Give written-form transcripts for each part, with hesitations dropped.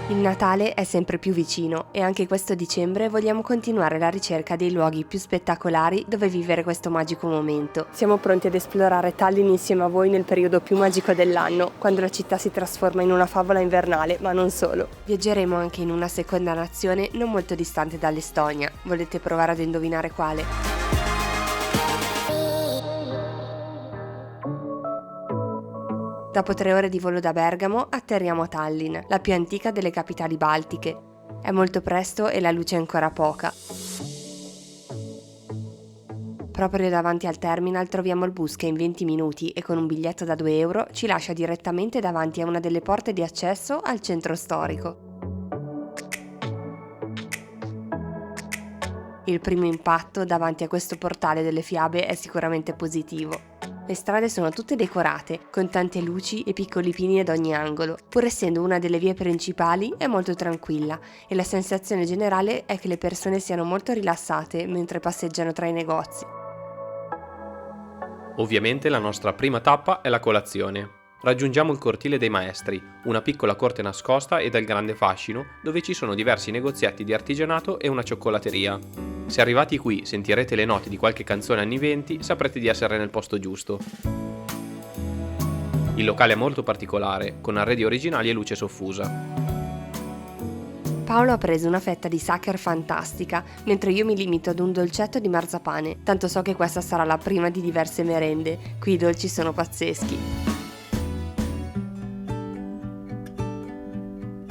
Il Natale è sempre più vicino e anche questo dicembre vogliamo continuare la ricerca dei luoghi più spettacolari dove vivere questo magico momento. Siamo pronti ad esplorare Tallinn insieme a voi nel periodo più magico dell'anno, quando la città si trasforma in una favola invernale, ma non solo. Viaggeremo anche in una seconda nazione non molto distante dall'Estonia. Volete provare ad indovinare quale? Dopo 3 ore di volo da Bergamo atterriamo a Tallinn, la più antica delle capitali baltiche. È molto presto e la luce è ancora poca. Proprio davanti al terminal troviamo il bus che in 20 minuti e con un biglietto da 2 euro ci lascia direttamente davanti a una delle porte di accesso al centro storico. Il primo impatto davanti a questo portale delle fiabe è sicuramente positivo. Le strade sono tutte decorate, con tante luci e piccoli pini ad ogni angolo. Pur essendo una delle vie principali, è molto tranquilla e la sensazione generale è che le persone siano molto rilassate mentre passeggiano tra i negozi. Ovviamente la nostra prima tappa è la colazione. Raggiungiamo il cortile dei maestri, una piccola corte nascosta e dal grande fascino, dove ci sono diversi negozietti di artigianato e una cioccolateria. Se arrivati qui sentirete le note di qualche canzone anni 20, saprete di essere nel posto giusto. Il locale è molto particolare, con arredi originali e luce soffusa. Paolo ha preso una fetta di sacher fantastica, mentre io mi limito ad un dolcetto di marzapane, tanto so che questa sarà la prima di diverse merende, qui i dolci sono pazzeschi.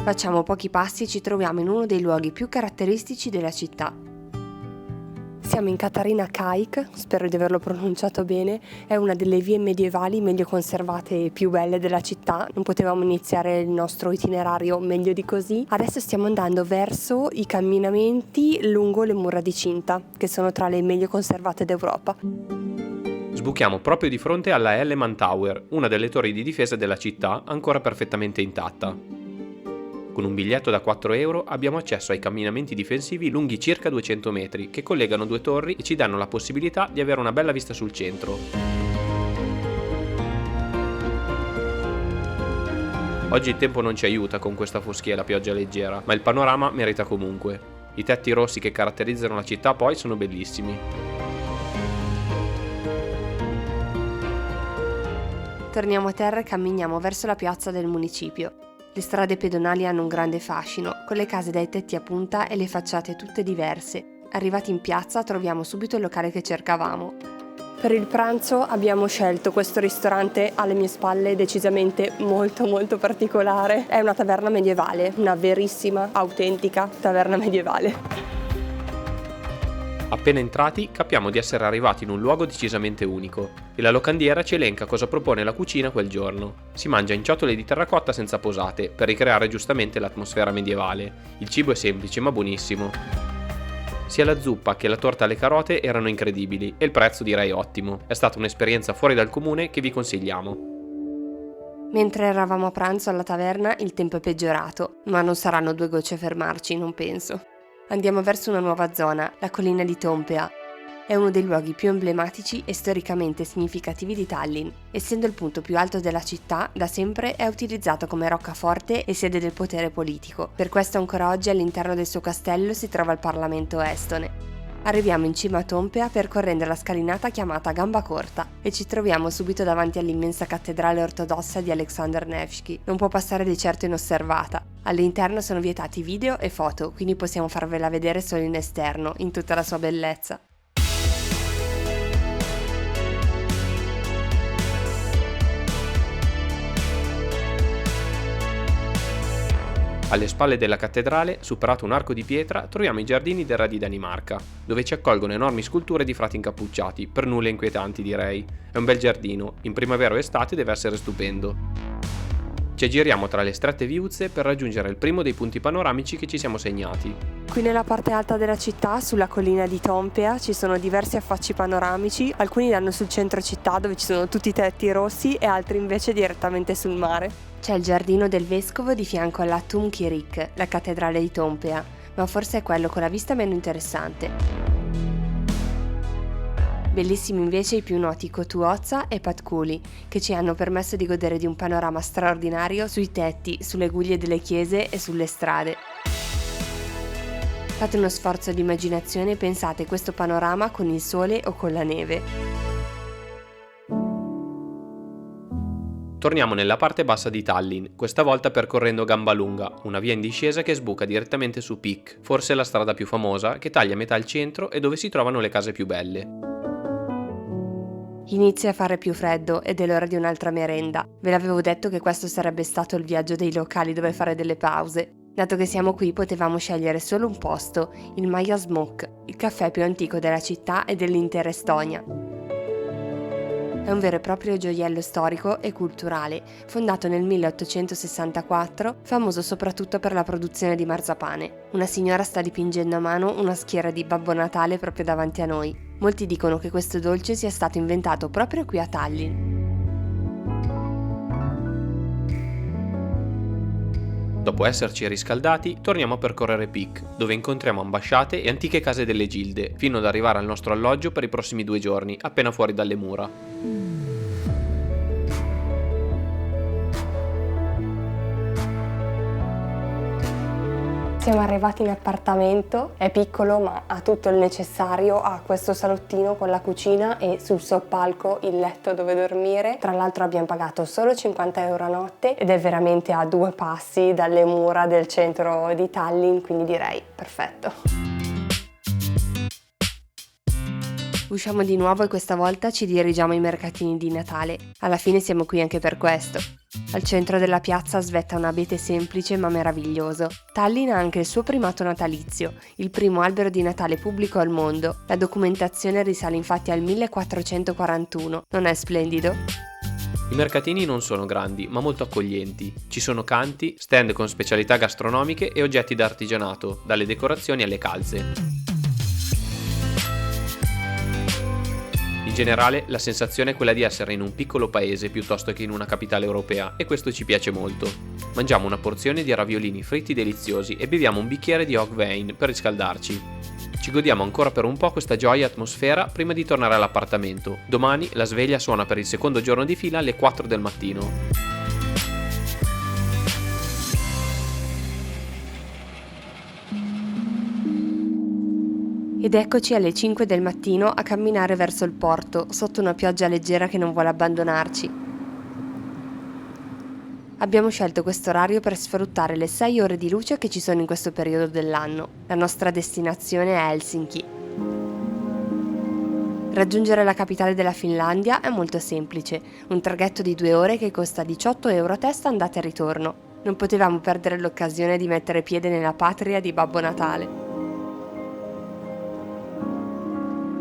Facciamo pochi passi e ci troviamo in uno dei luoghi più caratteristici della città. Siamo in Katarina Kaik, spero di averlo pronunciato bene, è una delle vie medievali meglio conservate e più belle della città, non potevamo iniziare il nostro itinerario meglio di così. Adesso stiamo andando verso i camminamenti lungo le mura di cinta, che sono tra le meglio conservate d'Europa. Sbuchiamo proprio di fronte alla Elleman Tower, una delle torri di difesa della città ancora perfettamente intatta. Con un biglietto da 4 euro abbiamo accesso ai camminamenti difensivi lunghi circa 200 metri che collegano 2 torri e ci danno la possibilità di avere una bella vista sul centro. Oggi il tempo non ci aiuta con questa foschia e la pioggia leggera, ma il panorama merita comunque. I tetti rossi che caratterizzano la città poi sono bellissimi. Torniamo a terra e camminiamo verso la piazza del municipio. Le strade pedonali hanno un grande fascino, con le case dai tetti a punta e le facciate tutte diverse. Arrivati in piazza troviamo subito il locale che cercavamo. Per il pranzo abbiamo scelto questo ristorante alle mie spalle decisamente molto particolare. È una taverna medievale, una verissima, autentica taverna medievale. Appena entrati capiamo di essere arrivati in un luogo decisamente unico e la locandiera ci elenca cosa propone la cucina quel giorno. Si mangia in ciotole di terracotta senza posate per ricreare giustamente l'atmosfera medievale. Il cibo è semplice ma buonissimo. Sia la zuppa che la torta alle carote erano incredibili e il prezzo direi ottimo. È stata un'esperienza fuori dal comune che vi consigliamo. Mentre eravamo a pranzo alla taverna il tempo è peggiorato, ma non saranno 2 gocce a fermarci, non penso. Andiamo verso una nuova zona, la collina di Toompea. È uno dei luoghi più emblematici e storicamente significativi di Tallinn. Essendo il punto più alto della città, da sempre è utilizzato come roccaforte e sede del potere politico. Per questo ancora oggi all'interno del suo castello si trova il Parlamento estone. Arriviamo in cima a Toompea percorrendo la scalinata chiamata Gamba Corta e ci troviamo subito davanti all'immensa cattedrale ortodossa di Aleksandr Nevsky. Non può passare di certo inosservata. All'interno sono vietati video e foto, quindi possiamo farvela vedere solo in esterno, in tutta la sua bellezza. Alle spalle della cattedrale, superato un arco di pietra, troviamo i giardini del Re di Danimarca, dove ci accolgono enormi sculture di frati incappucciati, per nulla inquietanti direi. È un bel giardino, in primavera o estate deve essere stupendo. Ci aggiriamo tra le strette viuzze per raggiungere il primo dei punti panoramici che ci siamo segnati. Qui nella parte alta della città, sulla collina di Toompea, ci sono diversi affacci panoramici, alcuni danno sul centro città dove ci sono tutti i tetti rossi e altri invece direttamente sul mare. C'è il giardino del vescovo di fianco alla Tumkirik, la cattedrale di Toompea, ma forse è quello con la vista meno interessante. Bellissimi invece i più noti Kotuozza e Patkuli, che ci hanno permesso di godere di un panorama straordinario sui tetti, sulle guglie delle chiese e sulle strade. Fate uno sforzo di immaginazione e pensate questo panorama con il sole o con la neve. Torniamo nella parte bassa di Tallinn, questa volta percorrendo Gambalunga, una via in discesa che sbuca direttamente su Pik, forse la strada più famosa che taglia a metà il centro e dove si trovano le case più belle. Inizia a fare più freddo ed è l'ora di un'altra merenda. Ve l'avevo detto che questo sarebbe stato il viaggio dei locali dove fare delle pause. Dato che siamo qui potevamo scegliere solo un posto, il Maja Smok, il caffè più antico della città e dell'intera Estonia. È un vero e proprio gioiello storico e culturale, fondato nel 1864, famoso soprattutto per la produzione di marzapane. Una signora sta dipingendo a mano una schiera di Babbo Natale proprio davanti a noi. Molti dicono che questo dolce sia stato inventato proprio qui a Tallinn. Dopo esserci riscaldati, torniamo a percorrere Pik, dove incontriamo ambasciate e antiche case delle gilde, fino ad arrivare al nostro alloggio per i prossimi 2 giorni, appena fuori dalle mura. Siamo arrivati in appartamento, è piccolo ma ha tutto il necessario, ha questo salottino con la cucina e sul soppalco il letto dove dormire. Tra l'altro abbiamo pagato solo 50 euro a notte ed è veramente a 2 passi dalle mura del centro di Tallinn, quindi direi perfetto. Usciamo di nuovo e questa volta ci dirigiamo ai mercatini di Natale. Alla fine siamo qui anche per questo. Al centro della piazza svetta un abete semplice ma meraviglioso. Tallinn ha anche il suo primato natalizio, il primo albero di Natale pubblico al mondo. La documentazione risale infatti al 1441. Non è splendido? I mercatini non sono grandi, ma molto accoglienti. Ci sono canti, stand con specialità gastronomiche e oggetti d'artigianato, dalle decorazioni alle calze. In generale, la sensazione è quella di essere in un piccolo paese piuttosto che in una capitale europea e questo ci piace molto. Mangiamo una porzione di raviolini fritti deliziosi e beviamo un bicchiere di Hogwein per riscaldarci. Ci godiamo ancora per un po' questa gioia atmosfera prima di tornare all'appartamento. Domani la sveglia suona per il secondo giorno di fila alle 4 del mattino. Ed eccoci alle 5 del mattino a camminare verso il porto, sotto una pioggia leggera che non vuole abbandonarci. Abbiamo scelto questo orario per sfruttare le 6 ore di luce che ci sono in questo periodo dell'anno. La nostra destinazione è Helsinki. Raggiungere la capitale della Finlandia è molto semplice, un traghetto di 2 ore che costa 18 euro a testa andata e ritorno. Non potevamo perdere l'occasione di mettere piede nella patria di Babbo Natale.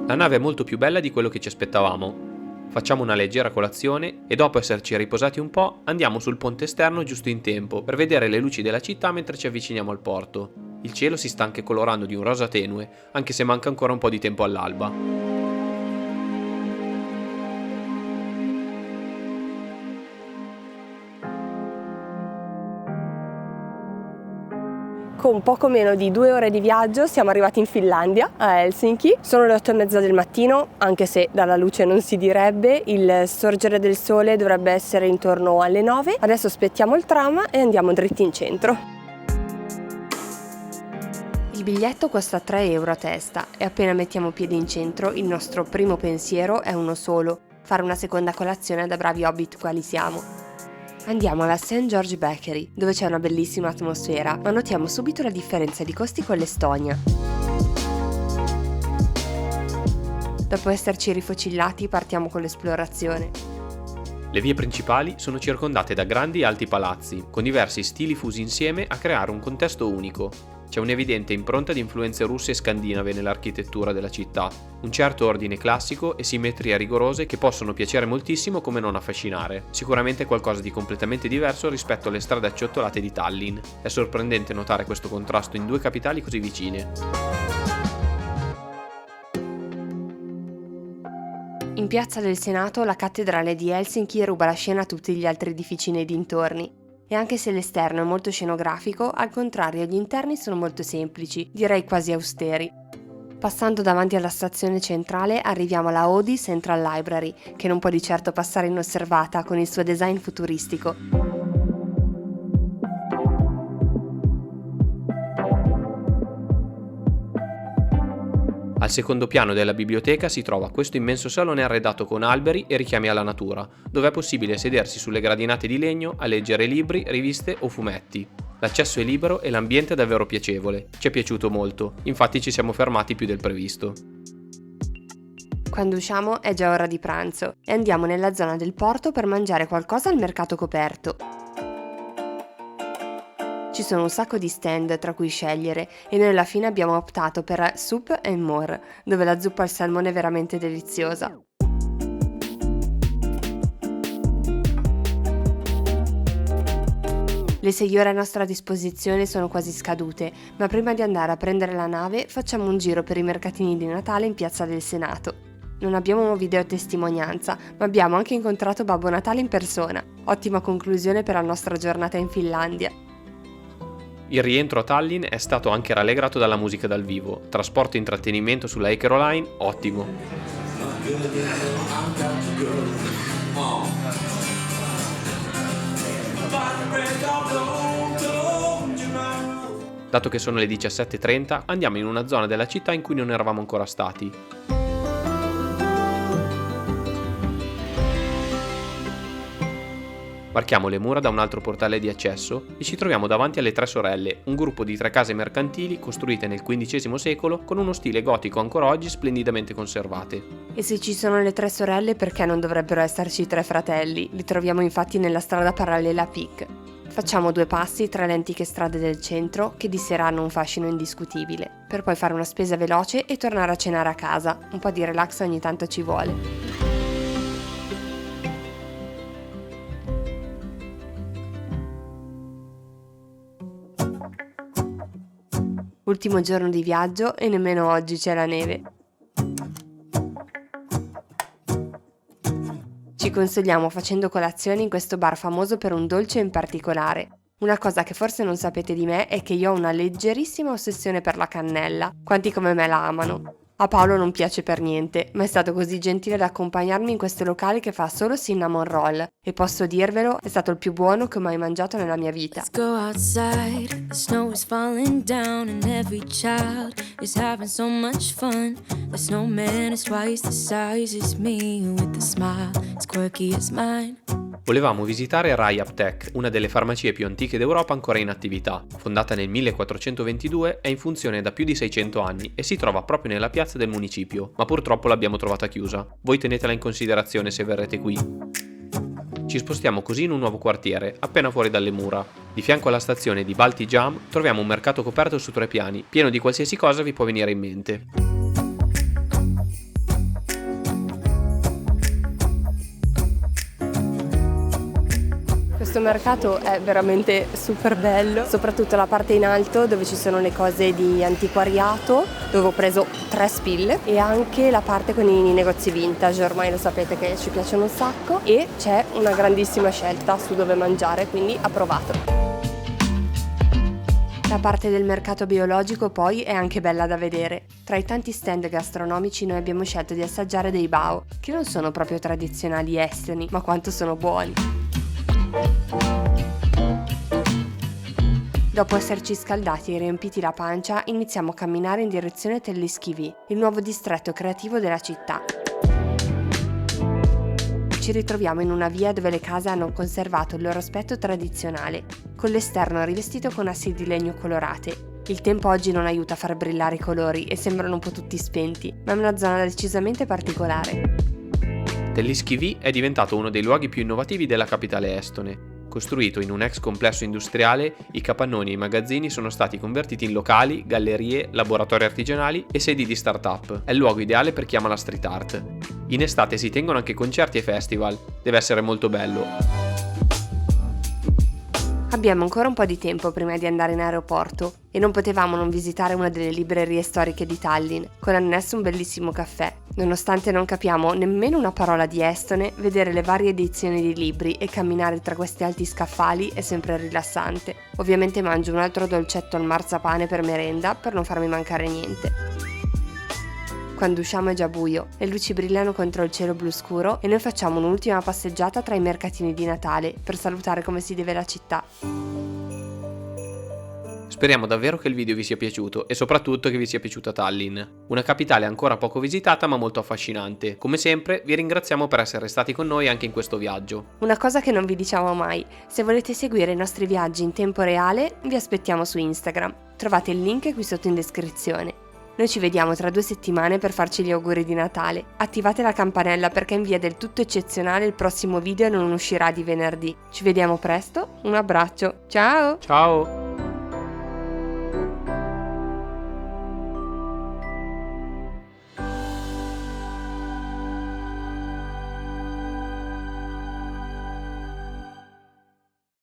La nave è molto più bella di quello che ci aspettavamo. Facciamo una leggera colazione e dopo esserci riposati un po' andiamo sul ponte esterno giusto in tempo per vedere le luci della città mentre ci avviciniamo al porto. Il cielo si sta anche colorando di un rosa tenue, anche se manca ancora un po' di tempo all'alba. Con poco meno di 2 ore di viaggio siamo arrivati in Finlandia, a Helsinki. Sono le 8:30 del mattino, anche se dalla luce non si direbbe. Il sorgere del sole dovrebbe essere intorno alle 9. Adesso aspettiamo il tram e andiamo dritti in centro. Il biglietto costa 3 euro a testa e appena mettiamo piede in centro il nostro primo pensiero è uno solo: fare una seconda colazione da bravi hobbit quali siamo. Andiamo alla St. George Bakery, dove c'è una bellissima atmosfera, ma notiamo subito la differenza di costi con l'Estonia. Dopo esserci rifocillati, partiamo con l'esplorazione. Le vie principali sono circondate da grandi e alti palazzi, con diversi stili fusi insieme a creare un contesto unico. C'è un'evidente impronta di influenze russe e scandinave nell'architettura della città, un certo ordine classico e simmetrie rigorose che possono piacere moltissimo come non affascinare. Sicuramente qualcosa di completamente diverso rispetto alle strade acciottolate di Tallinn. È sorprendente notare questo contrasto in 2 capitali così vicine. In Piazza del Senato la cattedrale di Helsinki ruba la scena a tutti gli altri edifici nei dintorni. E anche se l'esterno è molto scenografico, al contrario gli interni sono molto semplici, direi quasi austeri. Passando davanti alla stazione centrale arriviamo alla Audi Central Library, che non può di certo passare inosservata con il suo design futuristico. Al secondo piano della biblioteca si trova questo immenso salone arredato con alberi e richiami alla natura, dove è possibile sedersi sulle gradinate di legno a leggere libri, riviste o fumetti. L'accesso è libero e l'ambiente è davvero piacevole. Ci è piaciuto molto, infatti ci siamo fermati più del previsto. Quando usciamo è già ora di pranzo e andiamo nella zona del porto per mangiare qualcosa al mercato coperto. Ci sono un sacco di stand tra cui scegliere e noi alla fine abbiamo optato per Soup and More, dove la zuppa al salmone è veramente deliziosa. Le 6 ore a nostra disposizione sono quasi scadute, ma prima di andare a prendere la nave facciamo un giro per i mercatini di Natale in Piazza del Senato. Non abbiamo un videotestimonianza, ma abbiamo anche incontrato Babbo Natale in persona. Ottima conclusione per la nostra giornata in Finlandia. Il rientro a Tallinn è stato anche rallegrato dalla musica dal vivo. Trasporto e intrattenimento sulla Eckerö Line, ottimo. Dato che sono le 17:30, andiamo in una zona della città in cui non eravamo ancora stati. Varchiamo le mura da un altro portale di accesso e ci troviamo davanti alle Tre Sorelle, un gruppo di 3 case mercantili costruite nel XV secolo con uno stile gotico ancora oggi splendidamente conservate. E se ci sono le 3 sorelle, perché non dovrebbero esserci 3 fratelli? Li troviamo infatti nella strada parallela a Pic. Facciamo 2 passi tra le antiche strade del centro, che di sera hanno un fascino indiscutibile, per poi fare una spesa veloce e tornare a cenare a casa. Un po' di relax ogni tanto ci vuole. Ultimo giorno di viaggio e nemmeno oggi c'è la neve. Ci consoliamo facendo colazione in questo bar famoso per un dolce in particolare. Una cosa che forse non sapete di me è che io ho una leggerissima ossessione per la cannella, quanti come me la amano. A Paolo non piace per niente, ma è stato così gentile ad accompagnarmi in questo locale che fa solo cinnamon roll e posso dirvelo, è stato il più buono che ho mai mangiato nella mia vita. Let's go outside, the snow is falling down and every child is having so much fun. The snowman is twice the size as me with a smile as quirky as mine. Volevamo visitare Rai Aptek, una delle farmacie più antiche d'Europa ancora in attività. Fondata nel 1422, è in funzione da più di 600 anni e si trova proprio nella piazza del municipio, ma purtroppo l'abbiamo trovata chiusa. Voi tenetela in considerazione se verrete qui. Ci spostiamo così in un nuovo quartiere, appena fuori dalle mura. Di fianco alla stazione di Balti Jam troviamo un mercato coperto su 3 piani, pieno di qualsiasi cosa vi può venire in mente. Questo mercato è veramente super bello, soprattutto la parte in alto dove ci sono le cose di antiquariato, dove ho preso 3 spille, e anche la parte con i negozi vintage, ormai lo sapete che ci piacciono un sacco, e c'è una grandissima scelta su dove mangiare, quindi approvato. La parte del mercato biologico poi è anche bella da vedere. Tra i tanti stand gastronomici noi abbiamo scelto di assaggiare dei bao, che non sono proprio tradizionali estoni, ma quanto sono buoni. Dopo esserci scaldati e riempiti la pancia, iniziamo a camminare in direzione Telliskivi, il nuovo distretto creativo della città. Ci ritroviamo in una via dove le case hanno conservato il loro aspetto tradizionale, con l'esterno rivestito con assi di legno colorate. Il tempo oggi non aiuta a far brillare i colori e sembrano un po' tutti spenti, ma è una zona decisamente particolare. Telliskivi è diventato uno dei luoghi più innovativi della capitale estone. Costruito in un ex complesso industriale, i capannoni e i magazzini sono stati convertiti in locali, gallerie, laboratori artigianali e sedi di start-up. È il luogo ideale per chi ama la street art. In estate si tengono anche concerti e festival. Deve essere molto bello. Abbiamo ancora un po' di tempo prima di andare in aeroporto e non potevamo non visitare una delle librerie storiche di Tallinn, con annesso un bellissimo caffè. Nonostante non capiamo nemmeno una parola di estone, vedere le varie edizioni di libri e camminare tra questi alti scaffali è sempre rilassante. Ovviamente mangio un altro dolcetto al marzapane per merenda per non farmi mancare niente. Quando usciamo è già buio, le luci brillano contro il cielo blu scuro e noi facciamo un'ultima passeggiata tra i mercatini di Natale per salutare come si deve la città. Speriamo davvero che il video vi sia piaciuto e soprattutto che vi sia piaciuta Tallinn, una capitale ancora poco visitata ma molto affascinante. Come sempre vi ringraziamo per essere stati con noi anche in questo viaggio. Una cosa che non vi diciamo mai, se volete seguire i nostri viaggi in tempo reale, vi aspettiamo su Instagram. Trovate il link qui sotto in descrizione. Noi ci vediamo tra 2 settimane per farci gli auguri di Natale. Attivate la campanella perché in via del tutto eccezionale il prossimo video non uscirà di venerdì. Ci vediamo presto, un abbraccio, ciao! Ciao!